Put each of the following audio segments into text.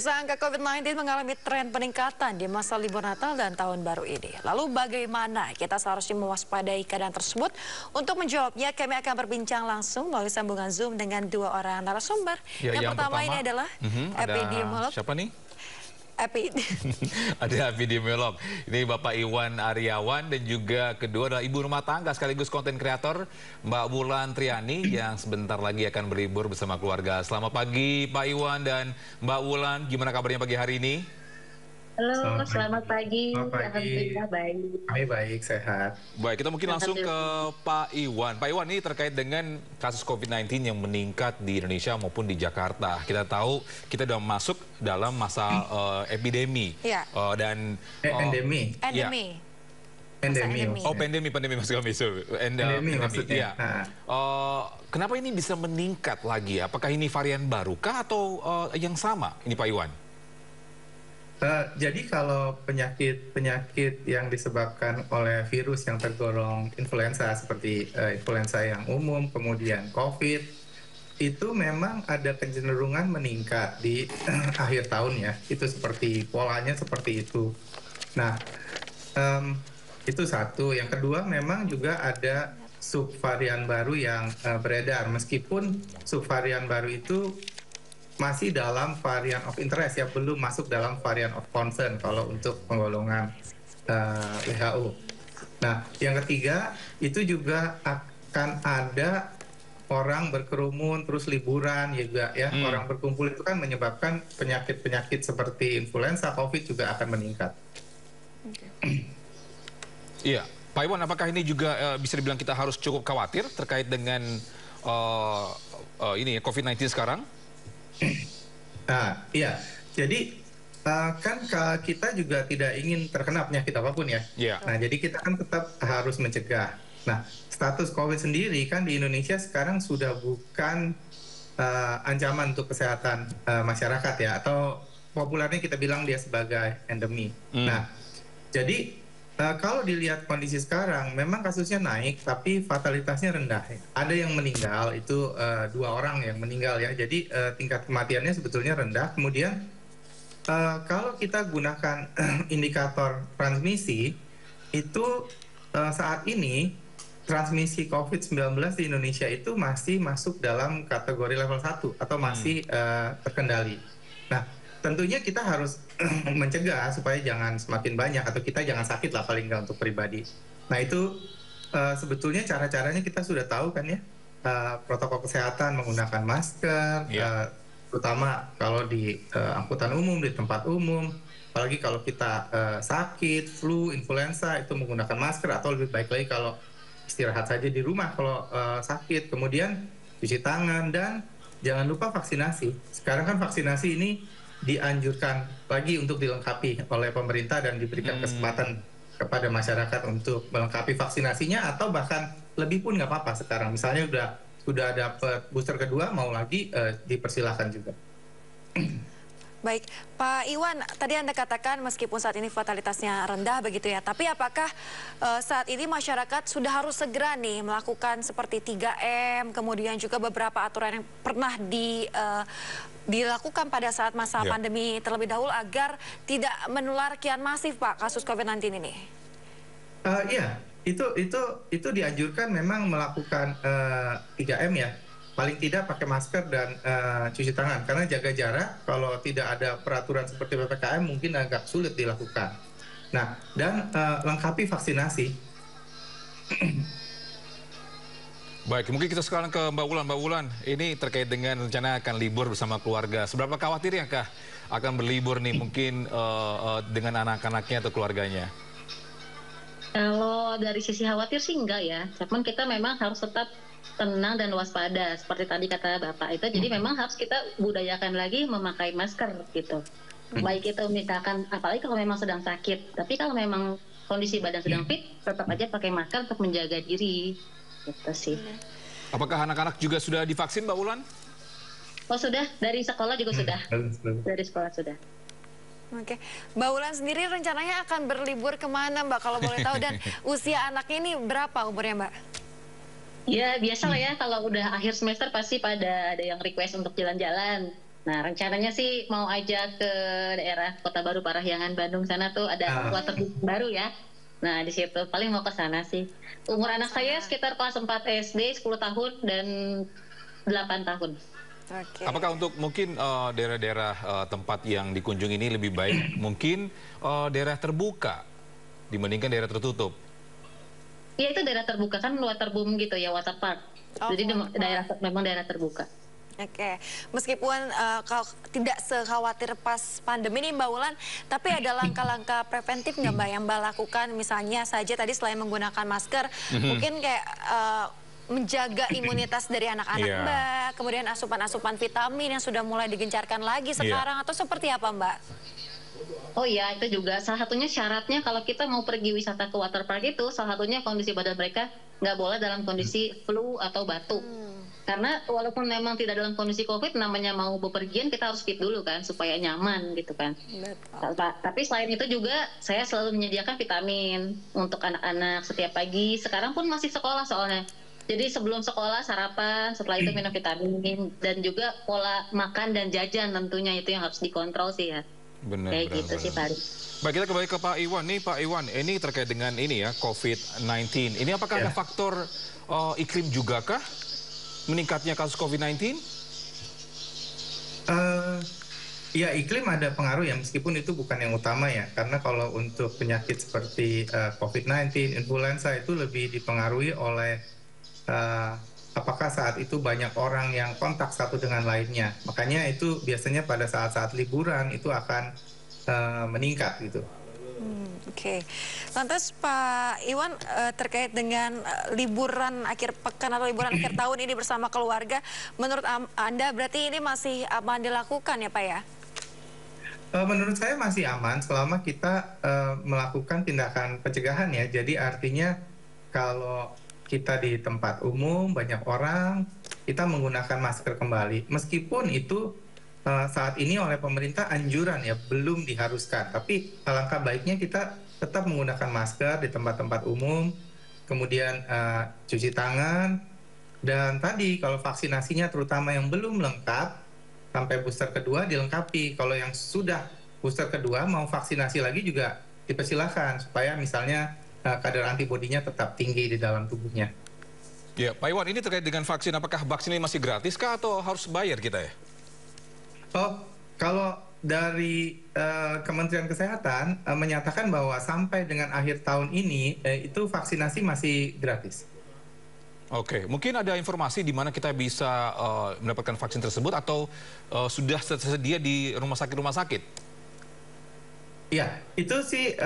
Pemirsa, angka COVID-19 mengalami tren peningkatan di masa libur Natal dan Tahun Baru ini. Lalu bagaimana kita seharusnya mewaspadai keadaan tersebut? Untuk menjawabnya, kami akan berbincang langsung melalui sambungan Zoom dengan dua orang narasumber. Ya, yang pertama ini adalah epidemiolog. Siapa nih? Ada epidemiolog. Ini Bapak Iwan Aryawan dan juga kedua adalah ibu rumah tangga sekaligus konten kreator Mbak Wulan Triani yang sebentar lagi akan berlibur bersama keluarga. Selamat pagi Pak Iwan dan Mbak Wulan. Gimana kabarnya pagi hari ini? Halo, selamat pagi. Alhamdulillah baik. Kami baik, sehat. Baik, kita mungkin langsung ke Pak Iwan. Pak Iwan, ini terkait dengan kasus COVID-19 yang meningkat di Indonesia maupun di Jakarta. Kita tahu kita sudah masuk dalam masa epidemi. Ya. Dan Endemi. Endemi. Oh, pandemi maksud kami. Endemi maksudnya. Ya. Kenapa ini bisa meningkat lagi? Apakah ini varian baru kah atau yang sama? Ini Pak Iwan. Jadi kalau penyakit yang disebabkan oleh virus yang tergolong influenza seperti influenza yang umum, kemudian COVID, itu memang ada kecenderungan meningkat di akhir tahun ya. Itu seperti polanya seperti itu. Nah, itu satu. Yang kedua memang juga ada subvarian baru yang beredar. Meskipun subvarian baru itu masih dalam varian of interest ya, belum masuk dalam varian of concern kalau untuk penggolongan WHO. Nah, yang ketiga itu juga akan ada orang berkerumun terus liburan juga ya. Orang berkumpul itu kan menyebabkan penyakit-penyakit seperti influenza, COVID juga akan meningkat. Iya, Pak Iwan, apakah ini juga bisa dibilang kita harus cukup khawatir terkait dengan ini COVID-19 sekarang? Iya, jadi kan kita juga tidak ingin terkena penyakit apapun ya. Yeah. Nah, jadi kita kan tetap harus mencegah. Nah, status COVID sendiri kan di Indonesia sekarang sudah bukan ancaman untuk kesehatan masyarakat ya, atau populernya kita bilang dia sebagai endemi. Nah, jadi kalau dilihat kondisi sekarang, memang kasusnya naik, tapi fatalitasnya rendah. Ada yang meninggal, itu 2 orang yang meninggal ya. Jadi tingkat kematiannya sebetulnya rendah. Kemudian kalau kita gunakan indikator transmisi, itu saat ini transmisi COVID-19 di Indonesia itu masih masuk dalam kategori level 1 atau masih terkendali. Nah, tentunya kita harus mencegah supaya jangan semakin banyak atau kita jangan sakit lah paling nggak untuk pribadi. Nah itu sebetulnya cara-caranya kita sudah tahu kan ya, protokol kesehatan menggunakan masker, terutama kalau di angkutan umum, di tempat umum, apalagi kalau kita sakit, flu, influenza itu menggunakan masker, atau lebih baik lagi kalau istirahat saja di rumah kalau sakit. Kemudian cuci tangan dan jangan lupa vaksinasi. Sekarang kan vaksinasi ini dianjurkan lagi untuk dilengkapi oleh pemerintah dan diberikan kesempatan kepada masyarakat untuk melengkapi vaksinasinya, atau bahkan lebih pun nggak apa-apa sekarang. Misalnya sudah dapat booster kedua, mau lagi dipersilahkan juga. Baik, Pak Iwan, tadi Anda katakan meskipun saat ini fatalitasnya rendah begitu ya, tapi apakah saat ini masyarakat sudah harus segera nih melakukan seperti 3M, kemudian juga beberapa aturan yang pernah dilakukan pada saat masa pandemi terlebih dahulu agar tidak menular kian masif, Pak, kasus COVID-19 ini? Iya, itu dianjurkan memang melakukan 3M ya. Paling tidak pakai masker dan cuci tangan, karena jaga jarak kalau tidak ada peraturan seperti PPKM mungkin agak sulit dilakukan. Nah, dan lengkapi vaksinasi. Baik, mungkin kita sekarang ke Mbak Wulan. Mbak Wulan, ini terkait dengan rencana akan libur bersama keluarga. Seberapa khawatir ya kah akan berlibur nih mungkin dengan anak-anaknya atau keluarganya? Kalau dari sisi khawatir sih enggak ya, cuman kita memang harus tetap tenang dan waspada seperti tadi kata Bapak itu. Jadi memang harus kita budayakan lagi memakai masker gitu. Baik itu misalkan, apalagi kalau memang sedang sakit, tapi kalau memang kondisi badan sedang fit, tetap aja pakai masker untuk menjaga diri. Gitu sih. Apakah anak-anak juga sudah divaksin, Mbak Wulan? Oh sudah, dari sekolah juga sudah. Dari sekolah sudah. Oke, Mbak Wulan sendiri rencananya akan berlibur kemana, Mbak, kalau boleh tahu, dan usia anaknya ini berapa umurnya, Mbak? Ya biasa lah ya, kalau udah akhir semester pasti pada ada yang request untuk jalan-jalan. Nah, rencananya sih mau ajak ke daerah Kota Baru Parahyangan, Bandung sana tuh ada waterboom baru ya. Nah, di situ paling mau ke sana sih. Umur anak saya sekitar kelas 4 SD, 10 tahun dan 8 tahun. Oke. Apakah untuk mungkin daerah-daerah tempat yang dikunjungi ini lebih baik mungkin daerah terbuka dibandingkan daerah tertutup? Ya itu daerah terbuka kan waterboom gitu ya, water park. Oh, Jadi water park. memang daerah terbuka. Oke, meskipun kalau tidak sekhawatir pas pandemi nih Mbak Wulan, tapi ada langkah-langkah preventif nggak Mbak yang Mbak lakukan? Misalnya saja tadi selain menggunakan masker, mungkin kayak menjaga imunitas dari anak-anak Iya. Mbak, kemudian asupan-asupan vitamin yang sudah mulai digencarkan lagi sekarang, atau seperti apa Mbak? Oh iya, itu juga salah satunya syaratnya kalau kita mau pergi wisata ke water park itu, salah satunya kondisi badan mereka nggak boleh dalam kondisi flu atau batuk. Karena walaupun memang tidak dalam kondisi COVID, namanya mau bepergian kita harus fit dulu kan, supaya nyaman gitu kan. Tapi selain itu juga saya selalu menyediakan vitamin untuk anak-anak setiap pagi. Sekarang pun masih sekolah soalnya. Jadi sebelum sekolah sarapan, setelah itu minum vitamin, dan juga pola makan dan jajan tentunya itu yang harus dikontrol sih ya. Benar, Kayak benar, gitu sih benar. Pak. Baik, kita kembali ke Pak Iwan. Nih Pak Iwan, ini terkait dengan ini ya, COVID-19. Ini apakah Ya. ada faktor iklim juga kah? Meningkatnya kasus COVID-19? Ya iklim ada pengaruh ya, meskipun itu bukan yang utama ya. Karena kalau untuk penyakit seperti COVID-19, influenza itu lebih dipengaruhi oleh apakah saat itu banyak orang yang kontak satu dengan lainnya. Makanya itu biasanya pada saat-saat liburan itu akan meningkat gitu. Oke, lantas Pak Iwan terkait dengan liburan akhir pekan atau liburan akhir tahun ini bersama keluarga, menurut Anda berarti ini masih aman dilakukan ya Pak ya? Menurut saya masih aman selama kita melakukan tindakan pencegahan ya. Jadi artinya kalau kita di tempat umum banyak orang, kita menggunakan masker kembali. Meskipun itu saat ini oleh pemerintah anjuran ya, belum diharuskan. Tapi alangkah baiknya kita tetap menggunakan masker di tempat-tempat umum, kemudian cuci tangan, dan tadi kalau vaksinasinya terutama yang belum lengkap, sampai booster kedua dilengkapi. Kalau yang sudah booster kedua mau vaksinasi lagi juga dipersilahkan, supaya misalnya kadar antibodinya tetap tinggi di dalam tubuhnya. Ya, Pak Iwan, ini terkait dengan vaksin. Apakah vaksin ini masih gratis kah atau harus bayar kita ya? Oh, kalau dari Kementerian Kesehatan menyatakan bahwa sampai dengan akhir tahun ini itu vaksinasi masih gratis. Oke, mungkin ada informasi di mana kita bisa mendapatkan vaksin tersebut atau sudah tersedia di rumah sakit? Ya, itu sih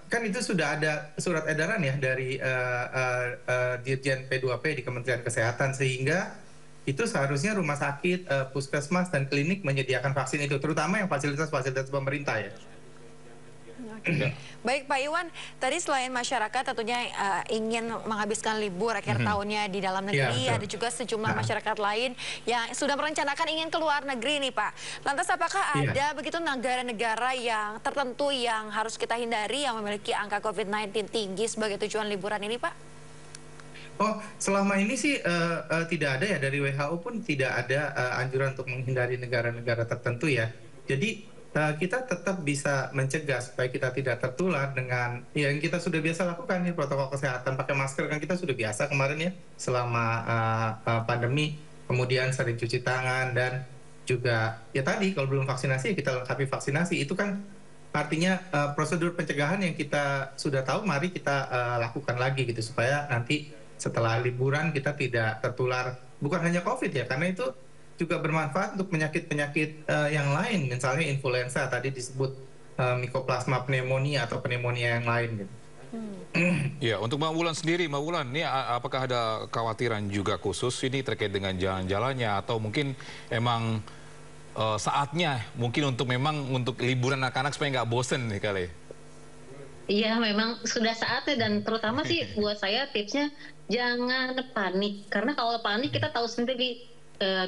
kan itu sudah ada surat edaran ya dari Dirjen P2P di Kementerian Kesehatan, sehingga itu seharusnya rumah sakit, puskesmas, dan klinik menyediakan vaksin itu, terutama yang fasilitas-fasilitas pemerintah ya. Oke. Baik Pak Iwan, tadi selain masyarakat tentunya ingin menghabiskan libur akhir tahunnya di dalam negeri, Iya, betul. ada juga sejumlah masyarakat lain yang sudah merencanakan ingin keluar negeri nih Pak. Lantas apakah Iya. ada begitu negara-negara yang tertentu yang harus kita hindari yang memiliki angka COVID-19 tinggi sebagai tujuan liburan ini Pak? Oh, selama ini sih tidak ada ya, dari WHO pun tidak ada anjuran untuk menghindari negara-negara tertentu ya. Jadi kita tetap bisa mencegah supaya kita tidak tertular dengan yang kita sudah biasa lakukan nih, protokol kesehatan, pakai masker kan kita sudah biasa kemarin ya selama pandemi, kemudian sering cuci tangan, dan juga ya tadi kalau belum vaksinasi ya kita lengkapi vaksinasi. Itu kan artinya prosedur pencegahan yang kita sudah tahu, mari kita lakukan lagi gitu, supaya nanti setelah liburan kita tidak tertular, bukan hanya COVID ya, karena itu juga bermanfaat untuk penyakit-penyakit yang lain, misalnya influenza tadi disebut Mycoplasma pneumonia atau pneumonia yang lain gitu. Ya, untuk Mbak Wulan sendiri, Mbak Wulan, ini apakah ada kekhawatiran juga khusus ini terkait dengan jalan-jalannya atau mungkin emang saatnya mungkin untuk liburan anak-anak supaya nggak bosen nih kali? Iya, memang sudah saatnya, dan terutama sih buat saya tipsnya jangan panik. Karena kalau panik kita tahu sendiri,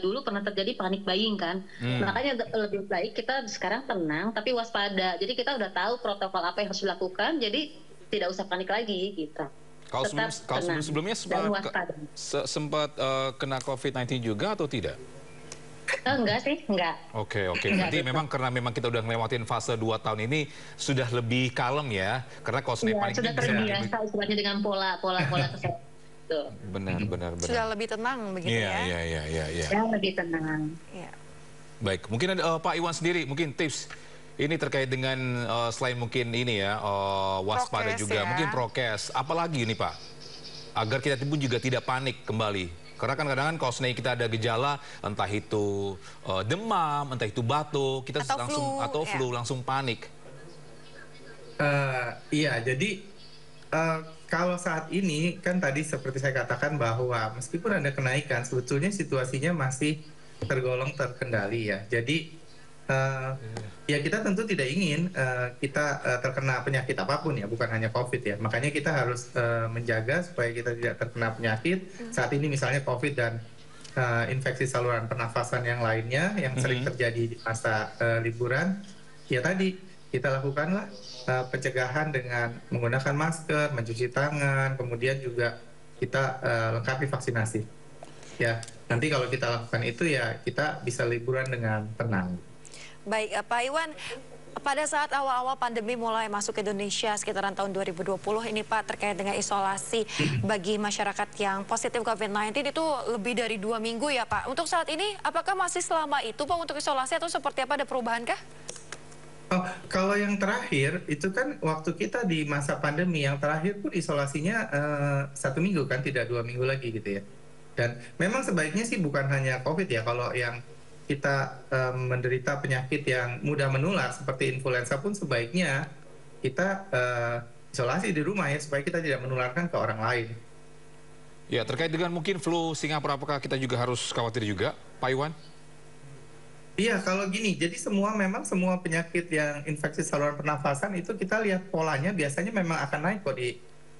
dulu pernah terjadi panik buying kan. Makanya lebih baik kita sekarang tenang tapi waspada. Jadi kita udah tahu protokol apa yang harus dilakukan, jadi tidak usah panik lagi gitu. Kalau sebelumnya dan waspada. sempat kena COVID-19 juga atau tidak? Enggak sih, enggak. Oke. Enggak Berarti gitu. memang karena memang kita udah ngelewatin fase 2 tahun ini sudah lebih kalem ya. Karena kalau Iya, panik sudah ini bisa terbiasa istilahnya dengan pola kesehatan. Tuh. benar. Sudah lebih tenang begitu Iya. ya. Ya, lebih tenang. Iya. Baik, mungkin ada Pak Iwan sendiri, mungkin tips ini terkait dengan selain mungkin ini ya waspada Prokes juga, ya. mungkin prokes. Apalagi nih Pak, agar kita pun juga tidak panik kembali. Karena kan kadang-kadang kalau seandainya kita ada gejala, entah itu demam, entah itu batuk, kita Atau langsung flu, atau ya. flu langsung panik. Iya, jadi kalau saat ini kan tadi seperti saya katakan bahwa meskipun ada kenaikan, sebetulnya situasinya masih tergolong terkendali ya. Jadi ya kita tentu tidak ingin kita terkena penyakit apapun ya, bukan hanya COVID ya. Makanya kita harus menjaga supaya kita tidak terkena penyakit. Saat ini misalnya COVID dan infeksi saluran pernafasan yang lainnya yang sering terjadi di masa liburan. Ya tadi kita lakukanlah pencegahan dengan menggunakan masker, mencuci tangan, kemudian juga kita lengkapi vaksinasi. Ya, nanti kalau kita lakukan itu ya kita bisa liburan dengan tenang. Baik, Pak Iwan, pada saat awal-awal pandemi mulai masuk ke Indonesia sekitaran tahun 2020 ini Pak, terkait dengan isolasi bagi masyarakat yang positif COVID-19 itu lebih dari 2 minggu ya Pak. Untuk saat ini apakah masih selama itu Pak untuk isolasi atau seperti apa, ada perubahan kah? Oh, kalau yang terakhir itu kan waktu kita di masa pandemi yang terakhir pun isolasinya 1 minggu kan, tidak 2 minggu lagi gitu ya. Dan memang sebaiknya sih bukan hanya COVID ya, kalau yang kita menderita penyakit yang mudah menular seperti influenza pun sebaiknya kita isolasi di rumah ya, supaya kita tidak menularkan ke orang lain. Ya, terkait dengan mungkin flu Singapura, apakah kita juga harus khawatir juga, Pak Iwan? Iya, kalau gini, jadi memang semua penyakit yang infeksi saluran pernafasan itu kita lihat polanya biasanya memang akan naik kok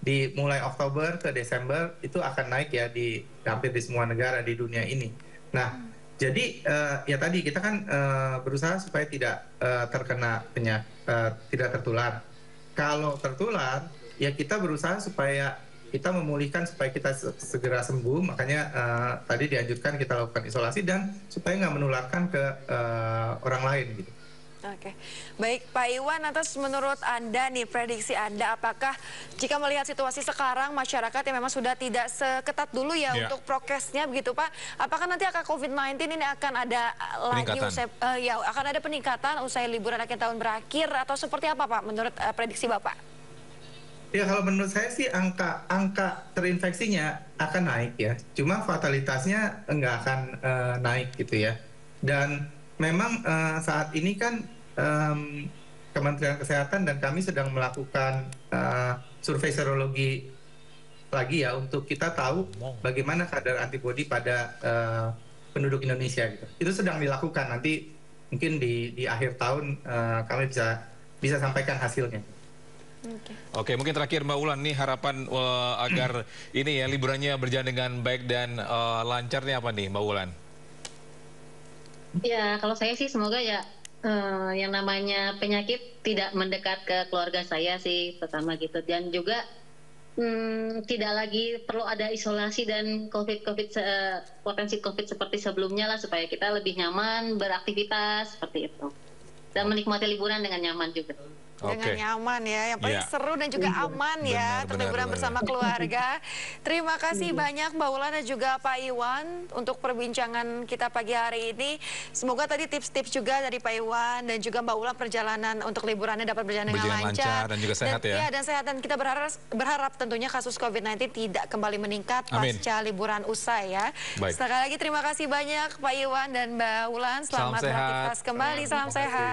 di mulai Oktober ke Desember itu akan naik ya di hampir di semua negara di dunia ini. Nah, jadi ya tadi kita kan berusaha supaya tidak terkena tidak tertular. Kalau tertular, ya kita berusaha supaya kita memulihkan supaya kita segera sembuh. Makanya tadi dianjurkan kita lakukan isolasi dan supaya nggak menularkan ke orang lain gitu. Oke, baik Pak Iwan, atas menurut Anda nih, prediksi Anda, apakah jika melihat situasi sekarang masyarakat yang memang sudah tidak seketat dulu ya untuk prokesnya begitu Pak, apakah nanti angka COVID-19 ini akan ada lagi akan ada peningkatan usai liburan akhir tahun berakhir atau seperti apa Pak menurut prediksi Bapak? Ya kalau menurut saya sih angka terinfeksinya akan naik ya, cuma fatalitasnya nggak akan naik gitu ya. Dan memang saat ini kan Kementerian Kesehatan dan kami sedang melakukan survei serologi lagi ya untuk kita tahu bagaimana kadar antibodi pada penduduk Indonesia gitu. Itu sedang dilakukan, nanti mungkin di akhir tahun kami bisa sampaikan hasilnya. Oke, mungkin terakhir Mbak Ulan nih harapan agar ini ya liburannya berjalan dengan baik dan lancarnya apa nih Mbak Ulan? Ya, kalau saya sih semoga ya yang namanya penyakit tidak mendekat ke keluarga saya sih pertama gitu, dan juga tidak lagi perlu ada isolasi dan potensi COVID seperti sebelumnya lah, supaya kita lebih nyaman beraktivitas seperti itu dan menikmati liburan dengan nyaman juga. Dengan nyaman ya, yang paling seru dan juga aman ya, liburan bersama keluarga. Terima kasih banyak Mbak Ulan dan juga Pak Iwan untuk perbincangan kita pagi hari ini. Semoga tadi tips-tips juga dari Pak Iwan dan juga Mbak Ulan perjalanan untuk liburannya dapat berjalan dengan lancar dan juga sehat ya. Dan sehat, dan kita berharap tentunya kasus COVID-19 tidak kembali meningkat pasca liburan usai ya. Sekali lagi terima kasih banyak Pak Iwan dan Mbak Ulan. Selamat beraktivitas kembali, salam sehat.